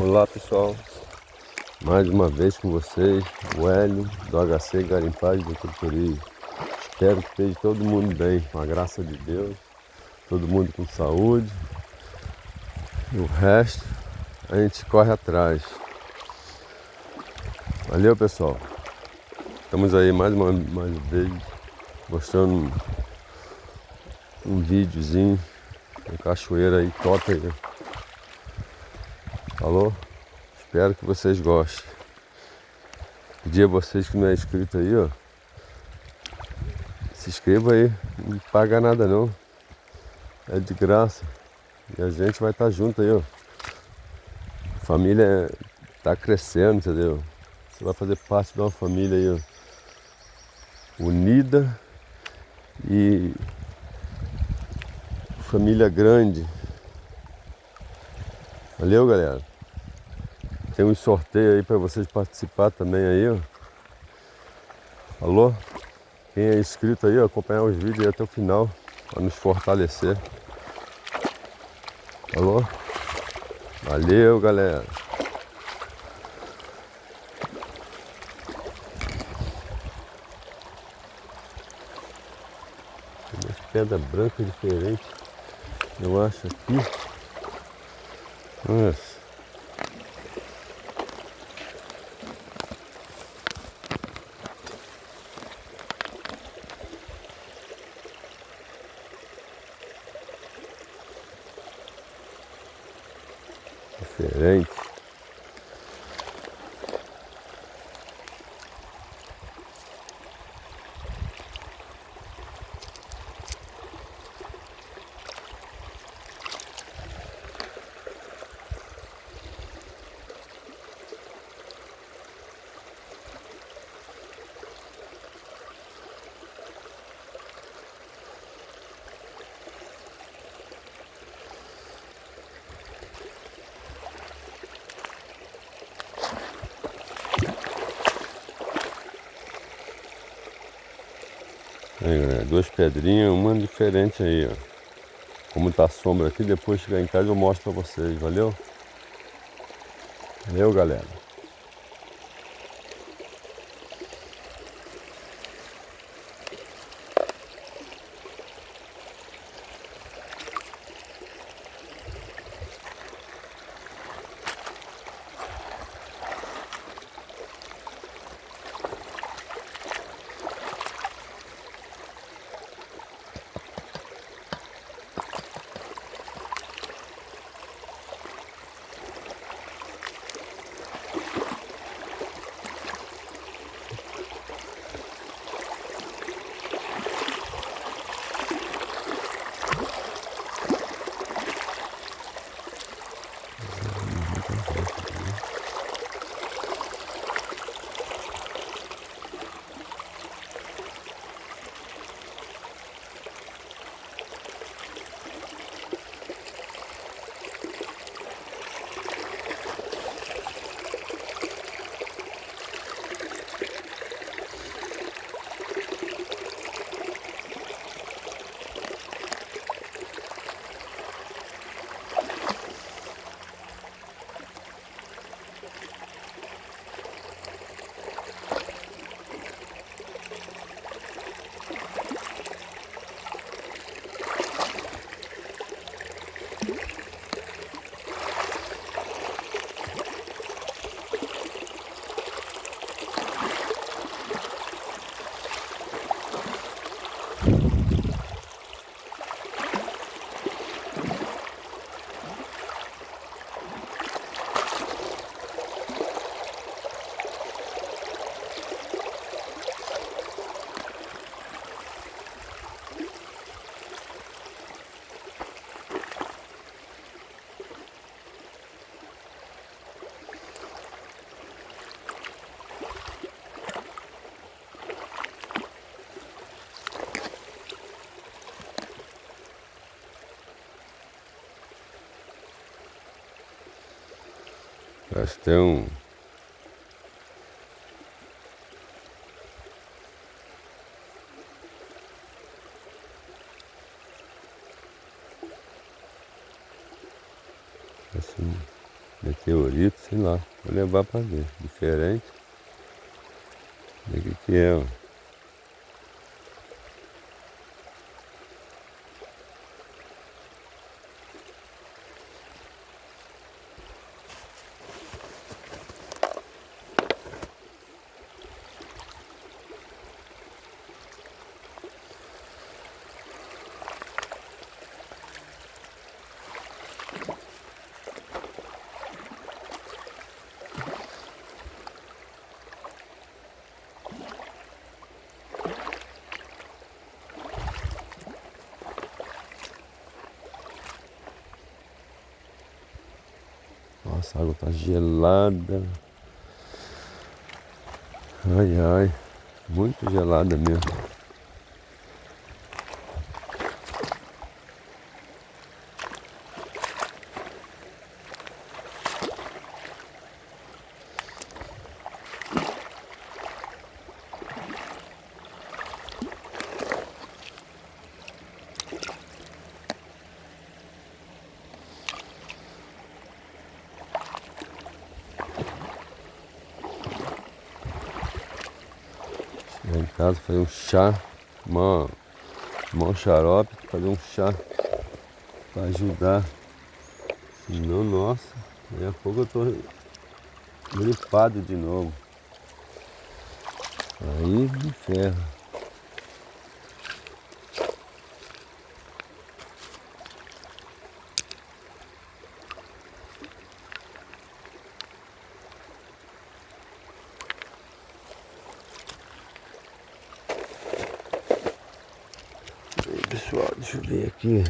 Olá pessoal, mais uma vez com vocês, o Hélio do HC Garimpagem do Tucuruí. Espero que esteja todo mundo bem, com a graça de Deus, todo mundo com saúde. E o resto a gente corre atrás. Valeu pessoal, estamos aí mais uma vez mostrando um videozinho da cachoeira aí, top aí. Falou? Espero que vocês gostem. Pedir a vocês que não é inscrito aí, ó. Se inscreva aí, não paga nada não. É de graça. E a gente vai estar junto aí, ó. A família tá crescendo, entendeu? Você vai fazer parte de uma família aí, ó, unida e família grande. Valeu, galera. Tem um sorteio aí para vocês participar também aí, ó. Falou? Quem é inscrito aí, ó, acompanhar os vídeos aí até o final para nos fortalecer. Falou? Valeu, galera. Tem umas pedras brancas diferentes, eu acho, aqui. Nossa. Diferente. Aí, galera, duas pedrinhas, uma diferente aí, ó. Como tá a sombra aqui, depois chegar em casa eu mostro pra vocês, valeu? Valeu, galera. Acho que tem um... assim, meteorito, sei lá. Vou levar pra ver. Diferente. Ver o que é, ó. Nossa, a água tá gelada. Ai, ai. Muito gelada mesmo. Chegar em casa, fazer um chá. Tomar um xarope, fazer um chá pra ajudar. Senão, nossa, daqui a pouco eu tô gripado de novo. Aí me ferra. Aí, pessoal, deixa eu ver aqui.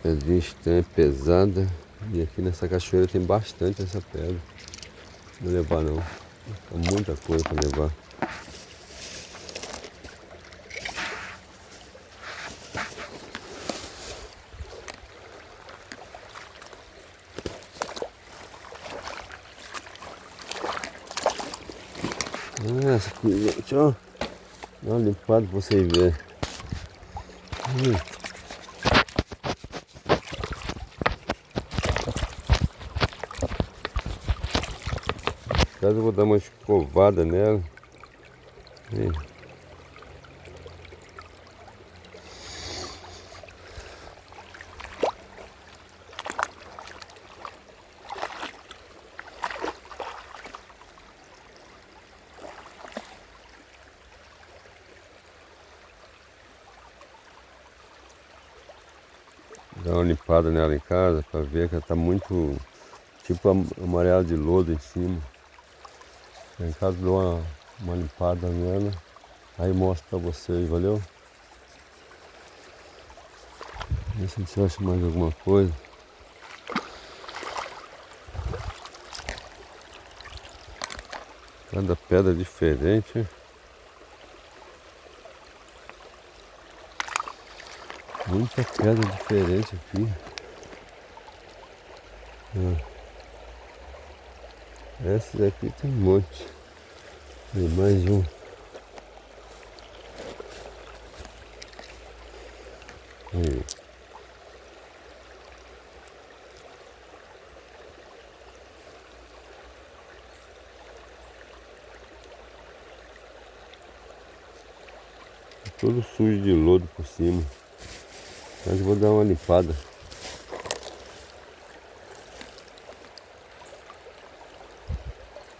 Pedrinha estranha, pesada. E aqui nessa cachoeira tem bastante essa pedra. Não vou levar não. Tem muita coisa para levar. Ah, essa coisa, gente, ó. Dá uma limpada para vocês verem. Caso eu vou dar uma escovada nela. Aí. Dar uma limpada nela em casa para ver que ela tá muito tipo amarela de lodo em cima. Em casa dou uma limpada nela, aí mostro para vocês, valeu? Vê se você acha mais alguma coisa. Cada pedra diferente. Muita pedra diferente aqui. Essas aqui tem um monte. Tem mais um. Aí. Todo sujo de lodo por cima. Mas vou dar uma limpada.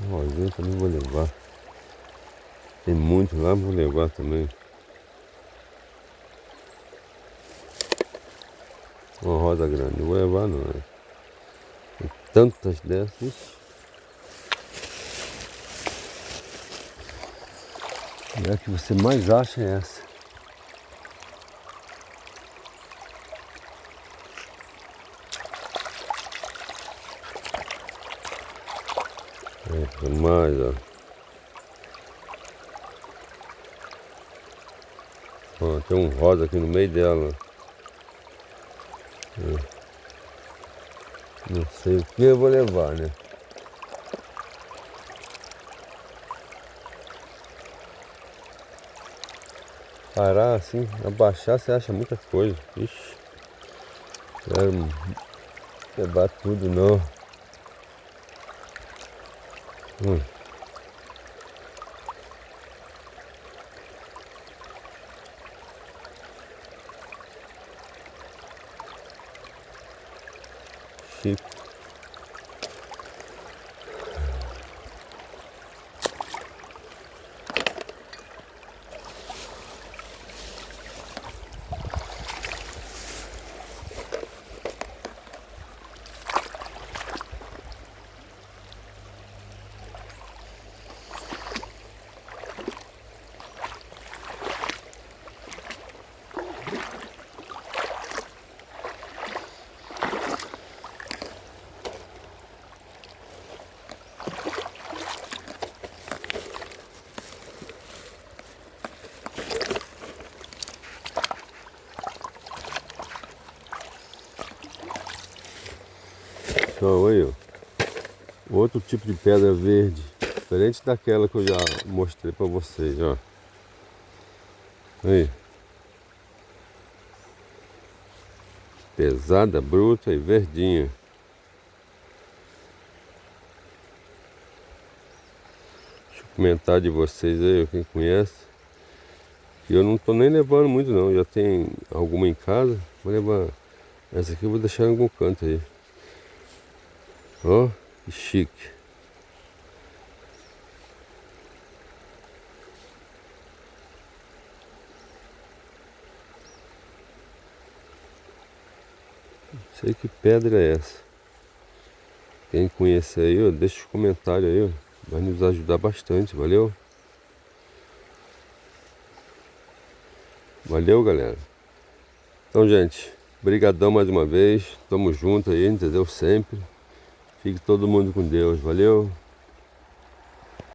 O rosinha também vou levar. Tem muito lá, vou levar também. Uma rosa grande, não vou levar não. Tem tantas dessas. E a que você mais acha é essa. É mais, ó. Ó, tem um rosa aqui no meio dela. Não sei o que eu vou levar, né? Parar assim, abaixar, você acha muita coisa. Ixi. Não levar tudo não. Chique. Então aí, ó, outro tipo de pedra verde, diferente daquela que eu já mostrei para vocês, ó. Aí, pesada, bruta e verdinha. Deixa eu comentar de vocês aí, quem conhece. E eu não tô nem levando muito não, já tem alguma em casa. Vou levar essa aqui, eu vou deixar em algum canto aí. Ó, que chique. Não sei que pedra é essa. Quem conhece aí, ó, deixa os comentários aí, ó. Vai nos ajudar bastante, valeu? Valeu, galera. Então, gente, brigadão mais uma vez. Tamo junto aí, entendeu? Sempre. Fique todo mundo com Deus, valeu?